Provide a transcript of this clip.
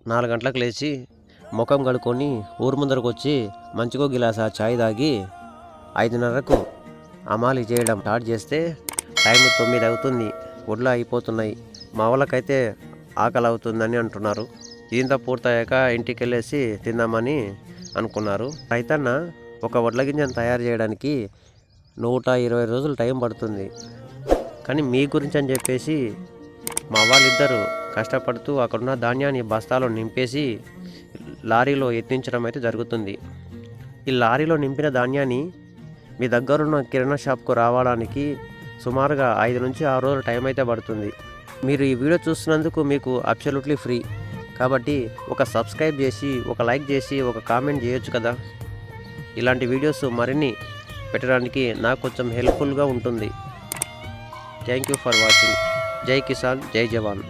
4 గంటలకు లేచి ముఖం కడుక్కొని ఊరు ముందరకు వచ్చి మంచిగా గిలాసా చాయ్ తాగి 5:30కు అమాలి చేయడం స్టార్ట్ చేస్తే టైం 9 అవుతుంది. ఒడ్లు అయిపోతున్నాయి. మా వాళ్ళకైతే ఆకలి అవుతుందని అంటున్నారు. ఇదంతా పూర్తయ్యాక ఇంటికి వెళ్ళేసి తిందామని అనుకున్నారు. రైతన్న ఒక వడ్ల గింజను తయారు చేయడానికి 120 రోజులు టైం పడుతుంది. కానీ మీ గురించి అని చెప్పేసి మా వాళ్ళిద్దరూ కష్టపడుతూ అక్కడున్న ధాన్యాన్ని బస్తాలో నింపేసి లారీలో ఎత్తించడం అయితే జరుగుతుంది. ఈ లారీలో నింపిన ధాన్యాన్ని మీ దగ్గరున్న కిరాణా షాప్కు రావడానికి సుమారుగా 5 నుంచి 6 రోజులు టైం అయితే పడుతుంది. మీరు ఈ వీడియో చూస్తున్నందుకు మీకు అబ్సల్యూట్లీ ఫ్రీ. కాబట్టి ఒక సబ్స్క్రైబ్ చేసి, ఒక లైక్ చేసి, ఒక కామెంట్ చేయొచ్చు కదా. ఇలాంటి వీడియోస్ మరిన్ని పెట్టడానికి నాకు కొంచెం హెల్ప్ఫుల్గా ఉంటుంది. Thank you for watching. జై కిసాన్, జై జవాన్.